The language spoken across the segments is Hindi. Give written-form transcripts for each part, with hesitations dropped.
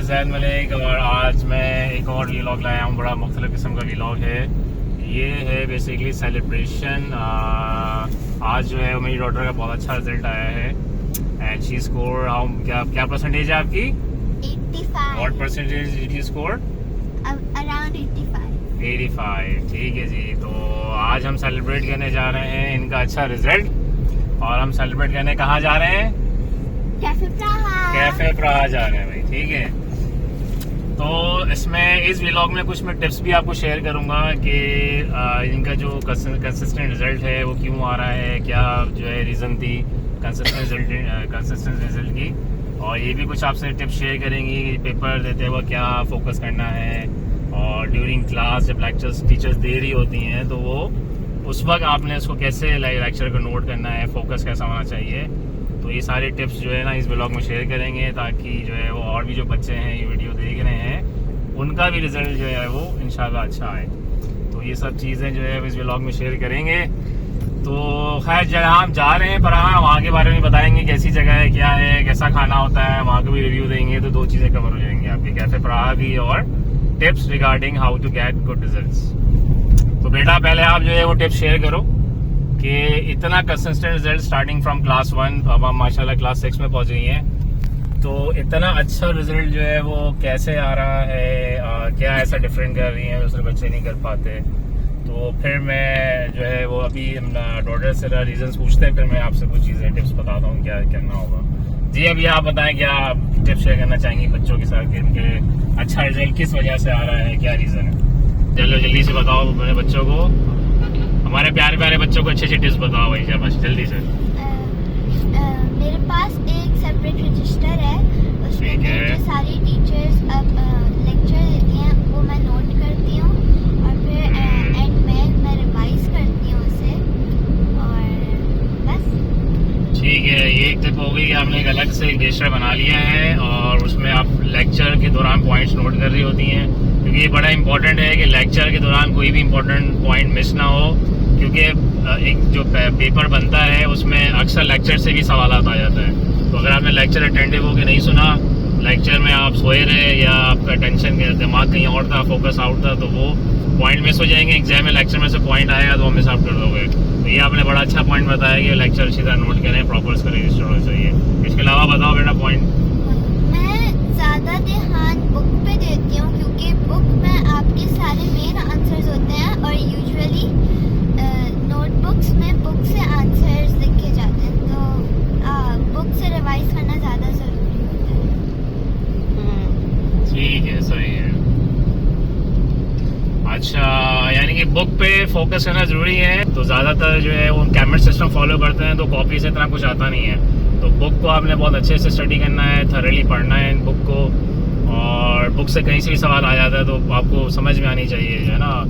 ज़ैद मलिक और आज मैं एक और व्लॉग लाया हूँ। बड़ा मुख्तलिफ किस्म का व्लॉग है। ये है बेसिकली सेलिब्रेशन। आज जो है मेरी डॉटर का बहुत अच्छा रिजल्ट आया है एंड शी स्कोर क्या परसेंटेज है आपकी? 85। What percentage did you score? Around 85। ठीक है जी। तो आज हम सेलिब्रेट करने जा रहे हैं इनका अच्छा रिजल्ट। और हम सेलिब्रेट करने कहाँ जा रहे हैं? कैफे प्राहा जा रहे हैं भाई। ठीक है, तो इस व्लॉग में कुछ मैं टिप्स भी आपको शेयर करूंगा कि इनका जो कंसिस्टेंट रिजल्ट है वो क्यों आ रहा है, क्या जो है रीज़न थी कंसिस्टेंट रिजल्ट की। और ये भी कुछ आपसे टिप्स शेयर करेंगी कि पेपर देते हुए क्या फोकस करना है और ड्यूरिंग क्लास जब टीचर्स दे रही होती हैं तो वो उस वक्त आपने उसको कैसे लेक्चर को नोट करना है, फोकस कैसा होना चाहिए। तो ये सारे टिप्स जो है ना इस व्लॉग में शेयर करेंगे ताकि जो है वो और भी जो बच्चे हैं ये वीडियो देख रहे हैं उनका भी रिजल्ट जो है वो इंशाल्लाह अच्छा आए। तो ये सब चीज़ें जो है इस व्लॉग में शेयर करेंगे। तो खैर जगह हम जा रहे हैं पर वहाँ के बारे में बताएंगे कैसी जगह है, क्या है, कैसा खाना होता है, वहाँ का भी रिव्यू देंगे। तो दो चीज़ें कवर हो जाएंगी आपकी, कैफे प्राहा भी और tips regarding how to get good results. तो बेटा पहले आप जो है वो टिप्स शेयर करो कि इतना consistent result starting from class 1, अब हम माशाल्लाह क्लास 6 में पहुंच गई हैं। तो इतना अच्छा रिजल्ट जो है वो कैसे आ रहा है, क्या ऐसा डिफरेंट कर रही हैं दूसरे बच्चे नहीं कर पाते। तो फिर मैं जो है वो अभी डॉटर से रीजंस पूछते हैं, फिर मैं आपसे कुछ चीज़ें टिप्स बताता हूँ क्या करना होगा। जी अभी आप बताएं क्या टिप्स शेयर करना चाहेंगी बच्चों के साथ कि उनके अच्छा रिजल्ट किस वजह से आ रहा है, क्या रीज़न है? चलो जल्दी से बताओ मेरे बच्चों को, हमारे प्यारे प्यारे बच्चों को अच्छे टिप्स बताओ भाई शाबाश जल्दी से। मेरे पास एक सेपरेट रजिस्टर है, उसमें जो सारी टीचर्स अब लेक्चर देती हैं वो मैं नोट करती हूँ और फिर एंड में मैं रिवाइज करती हूँ उसे और बस। ठीक है, ये एक टिप हो गई कि आपने एक अलग से रजिस्टर बना लिया है और उसमें आप लेक्चर के दौरान पॉइंट्स नोट कर रही होती हैं, क्योंकि ये बड़ा इंपॉर्टेंट है कि लेक्चर के दौरान कोई भी इंपॉर्टेंट पॉइंट मिस ना हो। क्योंकि एक जो पेपर बनता है उसमें अक्सर लेक्चर से भी सवाल आ जाता है। तो अगर आपने लेक्चर अटेंटिव होकर नहीं सुना, लेक्चर में आप सोए रहे या आपका टेंशन दिमाग कहीं और था, फोकस आउट था, तो वो पॉइंट मिस हो जाएंगे। एग्जाम में लेक्चर में से पॉइंट आएगा तो मिस आउट कर दोगे। तो ये आपने बड़ा अच्छा पॉइंट बताया कि लेक्चर अच्छी तरह नोट करें, प्रॉपर उसका रजिस्टर होना चाहिए। इसके अलावा बताओ बेटा पॉइंट। मैं ज़्यादा ध्यान बुक पे देती हूँ क्योंकि बुक में आपके सारे मेन आंसर्स होते हैं और यूजुअली नोटबुक्स में बुक से आंसर्स लिखे जाते हैं, तो बुक से रिवाइज करना ज़्यादा ज़रूरी होता है। ठीक है, सही है। अच्छा, यानी कि बुक पे फोकस करना ज़रूरी है। तो ज़्यादातर जो है वो कैमरा सिस्टम फॉलो करते हैं तो कॉपी से इतना कुछ आता नहीं है। तो बुक को आपने बहुत अच्छे से स्टडी करना है, थॉरली पढ़ना है इन बुक को। और बुक से कहीं से भी सवाल आ जाता है तो आपको समझ में आनी चाहिए, है ना।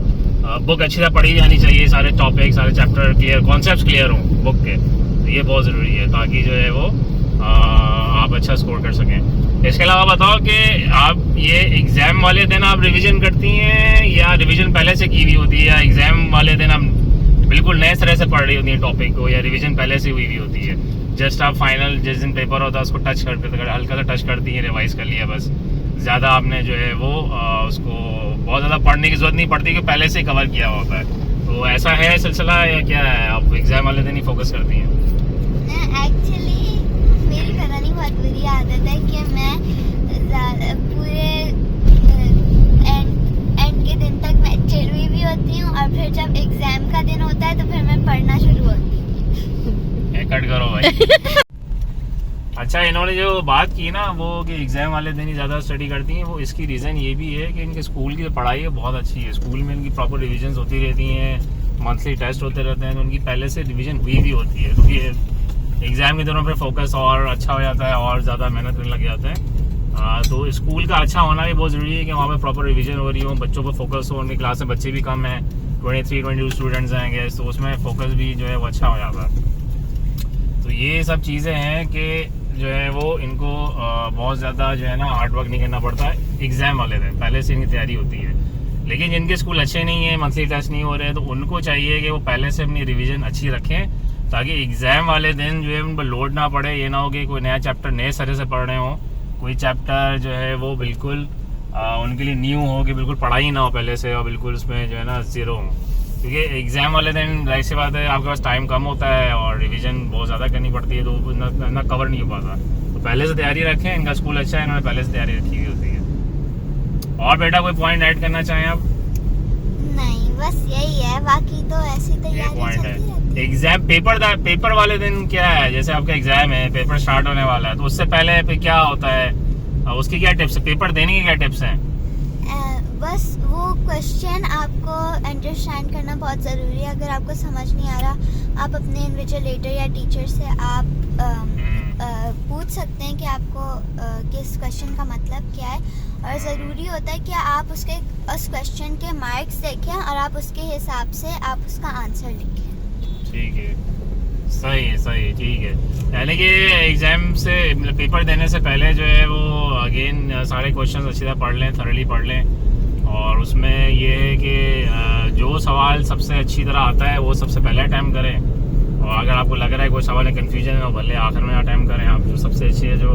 बुक अच्छी तरह पढ़ी जानी चाहिए, सारे टॉपिक, सारे चैप्टर क्लियर, कॉन्सेप्ट्स क्लियर हों बुक के। तो ये बहुत ज़रूरी है ताकि जो है वो आप अच्छा स्कोर कर सकें। इसके अलावा बताओ कि आप ये एग्ज़ाम वाले दिन आप रिवीजन करती हैं या रिवीजन पहले से की हुई होती है, या एग्ज़ाम वाले दिन आप बिल्कुल नए तरह से पढ़ रही होती हैं टॉपिक को, या रिवीजन पहले से हुई होती है? जस्ट आप फाइनल जिस दिन पेपर होता है उसको टच करते, हल्का सा टच करती हैं, रिवाइज़ कर लिया बस। ज़्यादा आपने जो है वो उसको बहुत ज़्यादा पढ़ने की ज़रूरत नहीं पड़ती कि पहले से कवर किया होता है। तो ऐसा है सिलसिला या क्या है, आप एग्ज़ाम वाले दिन ही फोकस करती हैं? एक्चुअली मेरी पता नहीं बहुत बुरी आदत है कि मैं पूरे एंड के दिन तक मैं चिढ़ी भी होती हूँ और फिर जब एग्ज़ाम का दिन होता है तो फिर मैं पढ़ना शुरू होती हूँ। कट करो भाई। अच्छा, इन्होंने जो बात की ना वो कि एग्ज़ाम वाले दिन ही ज़्यादा स्टडी करती हैं, वो इसकी रीज़न ये भी है कि इनके स्कूल की पढ़ाई है बहुत अच्छी है। स्कूल में इनकी प्रॉपर रिविजन्स होती रहती हैं, मंथली टेस्ट होते रहते हैं, तो उनकी पहले से रिवीजन हुई भी होती है। तो ये एग्ज़ाम के दिनों पर फोकस और अच्छा हो जाता है और ज़्यादा मेहनत करने लग जाते हैं। तो स्कूल का अच्छा होना भी बहुत ज़रूरी है कि वहाँ पर प्रॉपर रिविजन हो रही हो, बच्चों पर फोकस हो। उनकी क्लास में बच्चे भी कम हैं, 23-22 स्टूडेंट्स आएंगे, तो उसमें फोकस भी जो है वो अच्छा हो जाता है। तो ये सब चीज़ें हैं कि जो है वो इनको बहुत ज़्यादा जो है ना हार्ड वर्क नहीं करना पड़ता है एग्ज़ाम वाले दिन, पहले से इनकी तैयारी होती है। लेकिन जिनके स्कूल अच्छे नहीं है, मंथली टेस्ट नहीं हो रहे हैं, तो उनको चाहिए कि वो पहले से अपनी रिवीजन अच्छी रखें ताकि एग्ज़ाम वाले दिन जो है उन पर लोड ना पड़े। ये ना हो कि कोई नया चैप्टर नए सिरे से पढ़ रहे हों कोई चैप्टर जो है वो बिल्कुल उनके लिए न्यू हो, कि बिल्कुल पढ़ाई ना हो पहले से, और बिल्कुल उसमें जो है ना ज़ीरो हो। क्योंकि एग्ज़ाम वाले दिन जाहिर सी बात है आपके पास टाइम कम होता है और रिवीजन बहुत ज़्यादा करनी पड़ती है, तो ना कवर नहीं हो पाता। तो पहले से तैयारी रखें, इनका स्कूल अच्छा है, इन्होंने पहले से तैयारी रखी हुई होती है। और बेटा कोई पॉइंट ऐड करना चाहें आप? नहीं, बस यही है, बाकी तो ऐसी तैयारी पॉइंट चलती रहती है। एग्जाम पेपर वाले दिन क्या है, जैसे आपका एग्जाम है, पेपर स्टार्ट होने वाला है, तो उससे पहले पे क्या होता है, उसकी क्या टिप्स है, पेपर देने की क्या टिप्स हैं? बस वो क्वेश्चन आपको अंडरस्टैंड करना बहुत ज़रूरी है। अगर आपको समझ नहीं आ रहा, आप अपने इन्विजिलेटर या टीचर से आप पूछ सकते हैं कि आपको किस क्वेश्चन का मतलब क्या है, और ज़रूरी होता है कि आप उस क्वेश्चन के मार्क्स देखें और आप उसके हिसाब से आप उसका आंसर लिखें। ठीक है, सही, ठीक है। यानी कि एग्ज़ाम से पेपर देने से पहले जो है वो अगेन सारे क्वेश्चन अच्छी तरह पढ़ लें, थॉरली पढ़ लें, और उसमें ये है कि जो सवाल सबसे अच्छी तरह आता है वो सबसे पहले अटैम्प्ट करें, और अगर आपको लग रहा है कोई सवाल में कन्फ्यूजन है, भले आखिर में अटैम्प्ट करें। आप जो सबसे अच्छी है, जो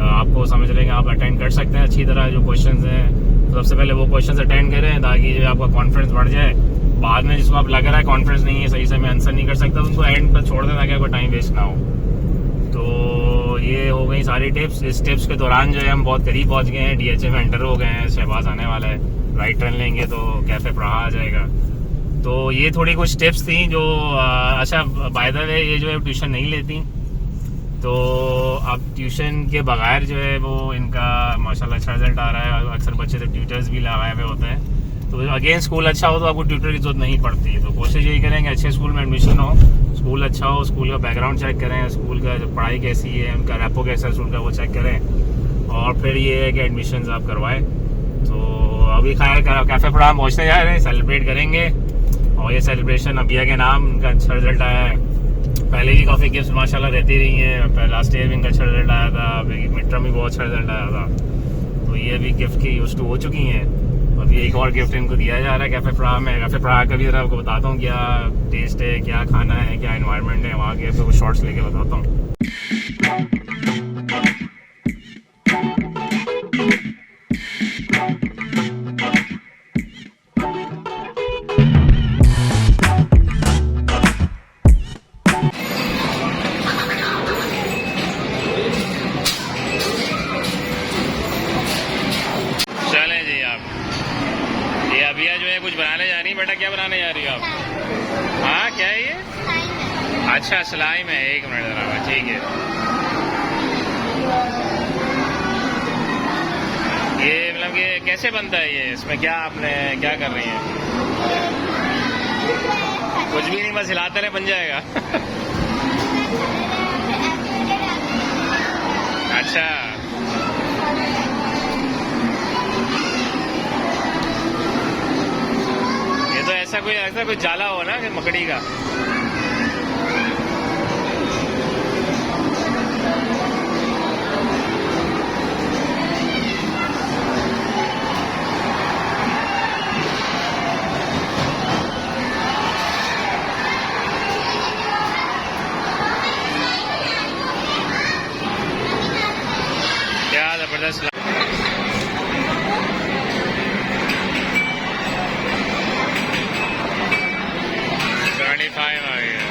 आपको समझ रहे हैं आप अटेंड कर सकते हैं अच्छी तरह, जो क्वेश्चन हैं, तो सबसे पहले वो क्वेश्चन अटेंड करें, ताकि जो आपका कॉन्फिडेंस बढ़ जाए। बाद में जिसको आप लग रहा है कॉन्फिडेंस नहीं है, सही से मैं आंसर नहीं कर सकता, उनको एंड पर छोड़ दें ताकि आपका टाइम वेस्ट ना हो। तो ये हो गई सारी टिप्स। इस टिप्स के दौरान जो है हम बहुत करीब पहुंच गए हैं, DHA में एंटर हो गए हैं, शहबाज आने वाला है, राइट टर्न लेंगे तो कैफ़े प्रहा आ जाएगा। तो ये थोड़ी कुछ टिप्स थी जो अच्छा बाय द वे ये जो है ट्यूशन नहीं लेती, तो अब ट्यूशन के बगैर जो है वो इनका माशाल्लाह अच्छा रिजल्ट आ रहा है। अक्सर बच्चे तो ट्यूटर्स भी लगाए हुए होते हैं, तो अगेन स्कूल अच्छा हो तो आपको ट्यूटर की जरूरत नहीं पड़ती। तो कोशिश यही करें कि अच्छे स्कूल में एडमिशन हो, स्कूल अच्छा हो, स्कूल का बैकग्राउंड चेक करें, स्कूल का पढ़ाई कैसी है, उनका रेपो कैसा है स्कूल का, वो चेक करें, और फिर ये है कि एडमिशन आप करवाएं। तो अभी खैर कैफ़े प्रहा पहुँचने जा रहे हैं, सेलिब्रेट करेंगे, और ये सेलिब्रेशन अबिया के नाम, उनका अच्छा रिजल्ट आया है। पहले भी काफ़ी गिफ्ट माशाल्लाह रहती रही हैं, लास्ट ईयर भी इनका अच्छा रिजल्ट आया था, मिड टर्म भी बहुत अच्छा रिजल्ट आया था, तो ये अभी गिफ्ट की यूज टू हो चुकी हैं। अभी एक और गिफ्ट इनको दिया जा रहा है कैफ़े प्रहा में। कैफ़े प्रहा का भी जरा आपको बताता हूँ क्या टेस्ट है, क्या खाना है, क्या एनवायरनमेंट है वहाँ के, फिर कुछ शॉर्ट्स लेके बताता हूँ। अबिया जो है कुछ बनाने जा रही है। बेटा क्या बनाने जा रही हो आप? हाँ, क्या है ये? अच्छा, स्लाइम है। एक मिनट जरा, ठीक है। ये मतलब कि कैसे बनता है ये? इसमें क्या आपने क्या कर रही हैं? कुछ भी नहीं, बस हिलाते रहे, बन जाएगा। अच्छा, ये तो ऐसा कोई जाला हो ना मकड़ी का। क्या जबरदस्त 75 आ गया।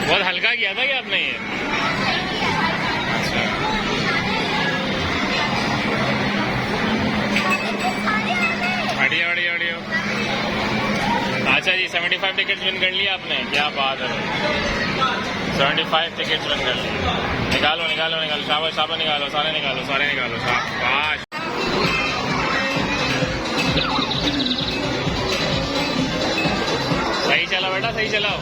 बहुत हल्का किया था क्या आपने ये? अच्छा, ऑडियो। अच्छा जी, 75 टिकट्स विन कर लिया आपने, क्या बात है। 75 टिकट्स विन कर लिए। निकालो शाबाश, निकालो, सारे निकालो, शाबाश। सही चला बेटा, सही चलाओ।